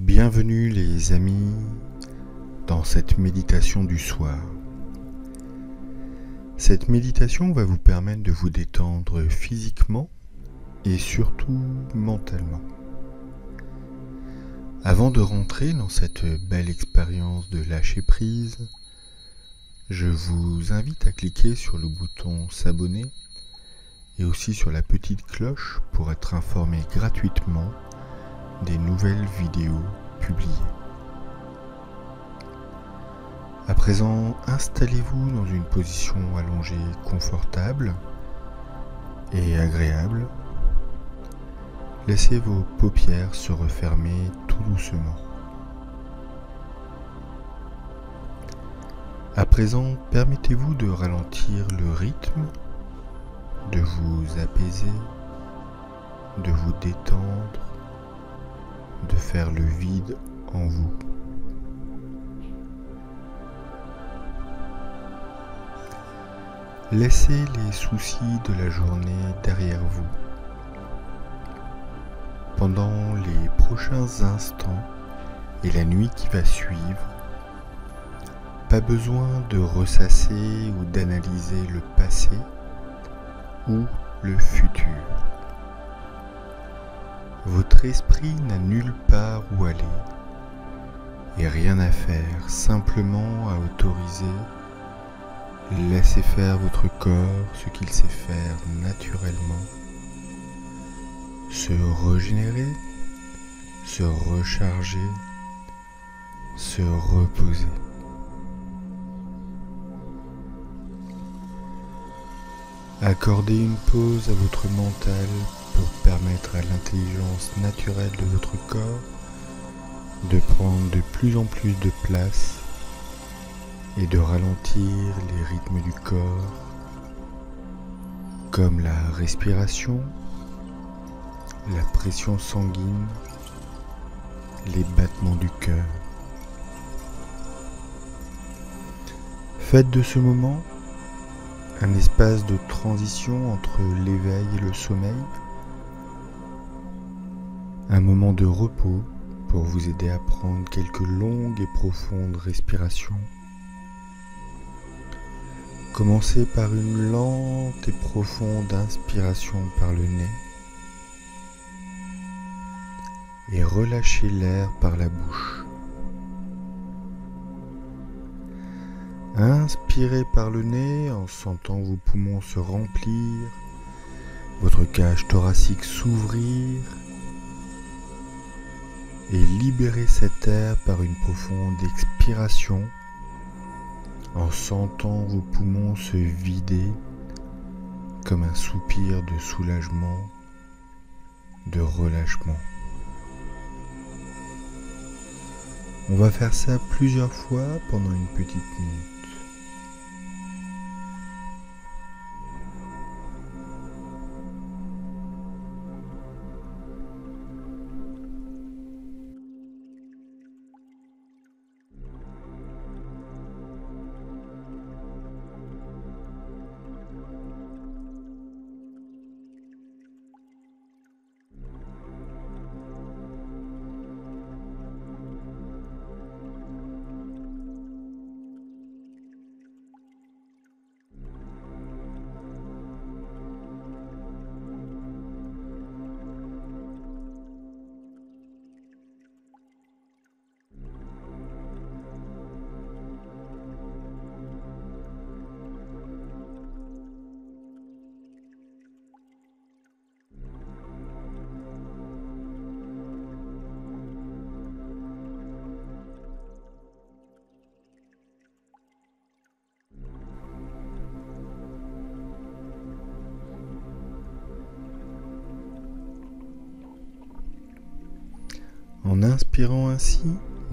Bienvenue les amis dans cette méditation du soir. Cette méditation va vous permettre de vous détendre physiquement et surtout mentalement. Avant de rentrer dans cette belle expérience de lâcher prise, je vous invite à cliquer sur le bouton s'abonner et aussi sur la petite cloche pour être informé gratuitement des nouvelles vidéos publiées. À présent, installez-vous dans une position allongée confortable et agréable. Laissez vos paupières se refermer tout doucement. À présent, permettez-vous de ralentir le rythme, de vous apaiser, de vous détendre, de faire le vide en vous. Laissez les soucis de la journée derrière vous. Pendant les prochains instants et la nuit qui va suivre, pas besoin de ressasser ou d'analyser le passé ou le futur. Votre esprit n'a nulle part où aller et rien à faire, simplement à autoriser. Laissez faire votre corps ce qu'il sait faire naturellement. Se régénérer, se recharger, se reposer. Accordez une pause à votre mental pour permettre à l'intelligence naturelle de votre corps de prendre de plus en plus de place et de ralentir les rythmes du corps, comme la respiration, la pression sanguine, les battements du cœur. Faites de ce moment un espace de transition entre l'éveil et le sommeil, un moment de repos pour vous aider à prendre quelques longues et profondes respirations. Commencez par une lente et profonde inspiration par le nez et relâchez l'air par la bouche. Inspirez par le nez en sentant vos poumons se remplir, votre cage thoracique s'ouvrir et libérez cet air par une profonde expiration en sentant vos poumons se vider comme un soupir de soulagement, de relâchement. On va faire ça plusieurs fois pendant une petite minute. En inspirant ainsi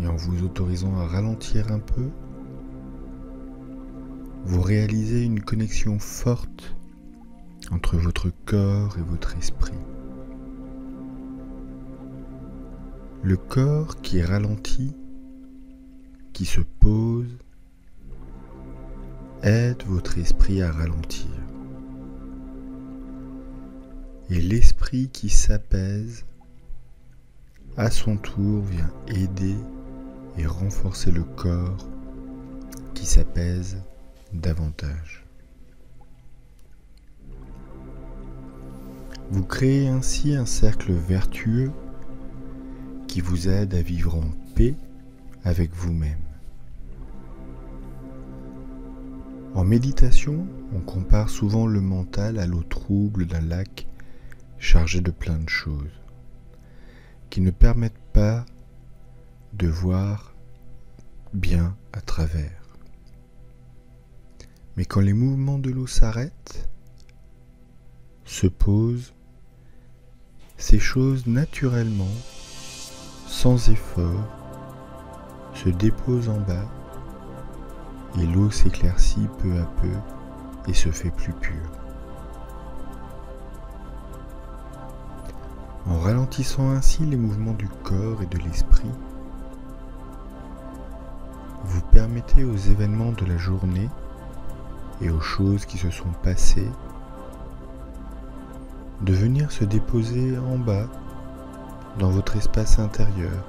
et en vous autorisant à ralentir un peu, vous réalisez une connexion forte entre votre corps et votre esprit. Le corps qui ralentit, qui se pose, aide votre esprit à ralentir. Et l'esprit qui s'apaise à son tour, vient aider et renforcer le corps qui s'apaise davantage. Vous créez ainsi un cercle vertueux qui vous aide à vivre en paix avec vous-même. En méditation, on compare souvent le mental à l'eau trouble d'un lac chargé de plein de choses qui ne permettent pas de voir bien à travers. Mais quand les mouvements de l'eau s'arrêtent, se posent, ces choses naturellement, sans effort, se déposent en bas et l'eau s'éclaircit peu à peu et se fait plus pure. En ralentissant ainsi les mouvements du corps et de l'esprit, vous permettez aux événements de la journée et aux choses qui se sont passées de venir se déposer en bas dans votre espace intérieur,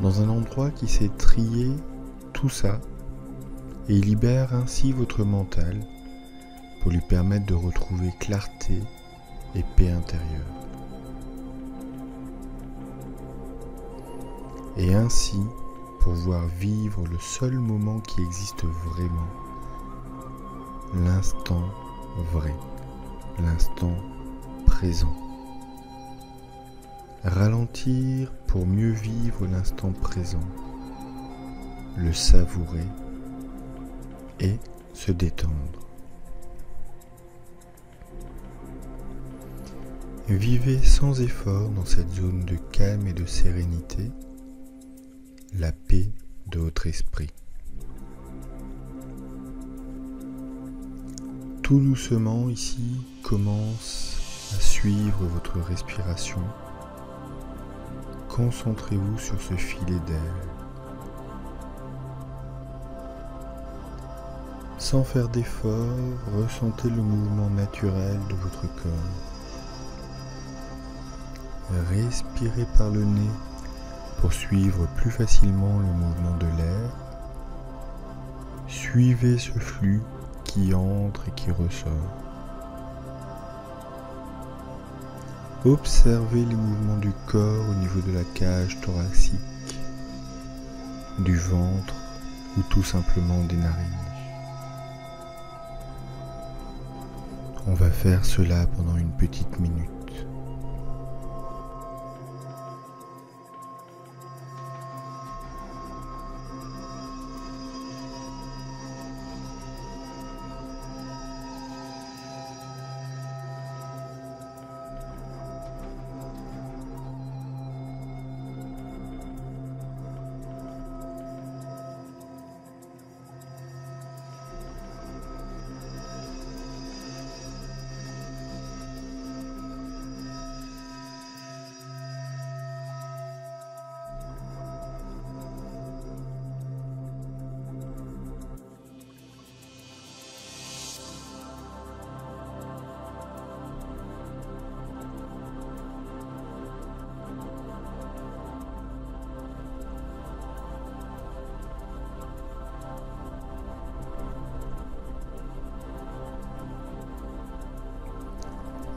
dans un endroit qui sait trier tout ça et libère ainsi votre mental pour lui permettre de retrouver clarté et paix intérieure. Et ainsi pouvoir vivre le seul moment qui existe vraiment, l'instant vrai, l'instant présent. Ralentir pour mieux vivre l'instant présent, le savourer et se détendre. Vivez sans effort dans cette zone de calme et de sérénité, la paix de votre esprit. Tout doucement ici, commence à suivre votre respiration. Concentrez-vous sur ce filet d'air. Sans faire d'effort, ressentez le mouvement naturel de votre corps. Respirez par le nez pour suivre plus facilement le mouvement de l'air. Suivez ce flux qui entre et qui ressort. Observez les mouvements du corps au niveau de la cage thoracique, du ventre ou tout simplement des narines. On va faire cela pendant une petite minute.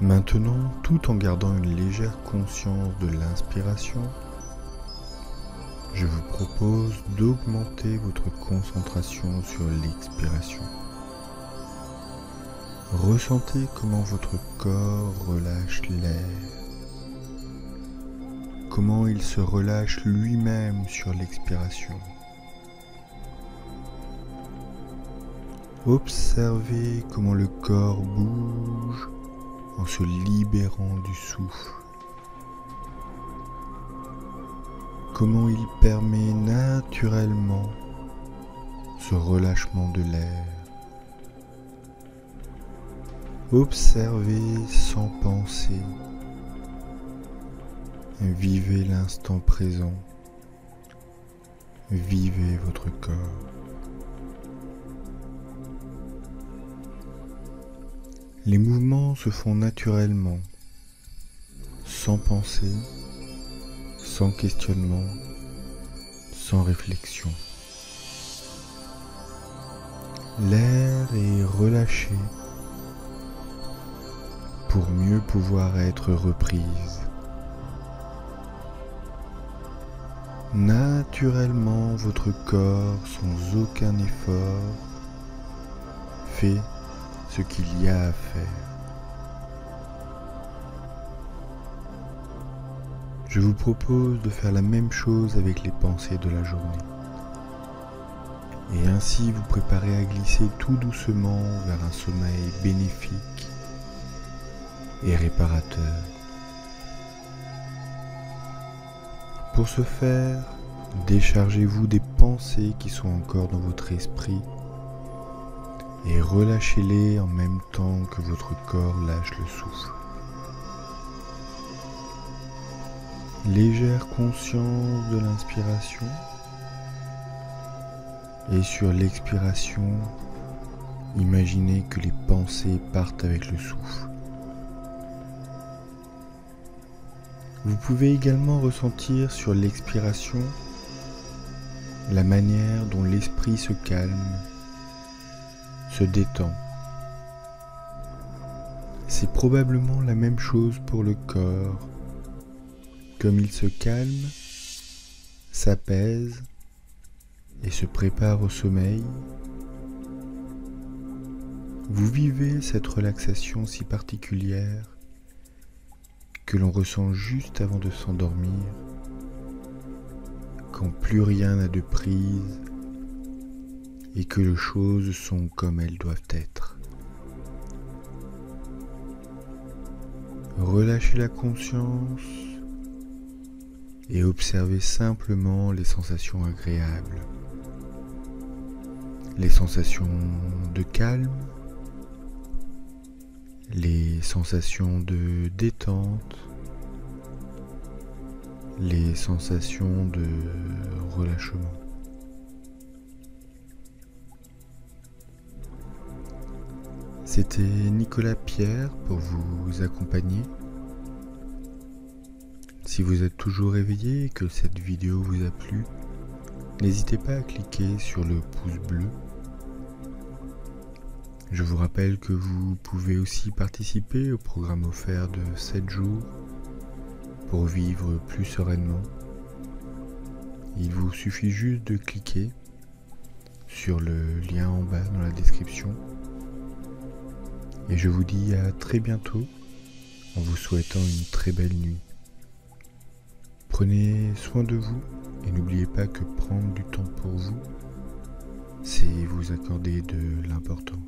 Maintenant, tout en gardant une légère conscience de l'inspiration, je vous propose d'augmenter votre concentration sur l'expiration. Ressentez comment votre corps relâche l'air, comment il se relâche lui-même sur l'expiration. Observez comment le corps bouge en se libérant du souffle. Comment il permet naturellement ce relâchement de l'air. Observez sans penser. Vivez l'instant présent. Vivez votre corps. Les mouvements se font naturellement, sans penser, sans questionnement, sans réflexion. L'air est relâché pour mieux pouvoir être reprise. Naturellement, votre corps, sans aucun effort, fait ce qu'il y a à faire. Je vous propose de faire la même chose avec les pensées de la journée. Et ainsi vous préparer à glisser tout doucement vers un sommeil bénéfique et réparateur. Pour ce faire, déchargez-vous des pensées qui sont encore dans votre esprit et relâchez-les en même temps que votre corps lâche le souffle. Légère conscience de l'inspiration et sur l'expiration, imaginez que les pensées partent avec le souffle. Vous pouvez également ressentir sur l'expiration la manière dont l'esprit se calme, se détend. C'est probablement la même chose pour le corps. Comme il se calme, s'apaise et se prépare au sommeil, vous vivez cette relaxation si particulière que l'on ressent juste avant de s'endormir, quand plus rien n'a de prise et que les choses sont comme elles doivent être. Relâchez la conscience et observez simplement les sensations agréables, les sensations de calme, les sensations de détente, les sensations de relâchement. C'était Nicolas Pierre pour vous accompagner. Si vous êtes toujours éveillé et que cette vidéo vous a plu, n'hésitez pas à cliquer sur le pouce bleu. Je vous rappelle que vous pouvez aussi participer au programme offert de 7 jours pour vivre plus sereinement. Il vous suffit juste de cliquer sur le lien en bas dans la description. Et je vous dis à très bientôt en vous souhaitant une très belle nuit. Prenez soin de vous et n'oubliez pas que prendre du temps pour vous, c'est vous accorder de l'importance.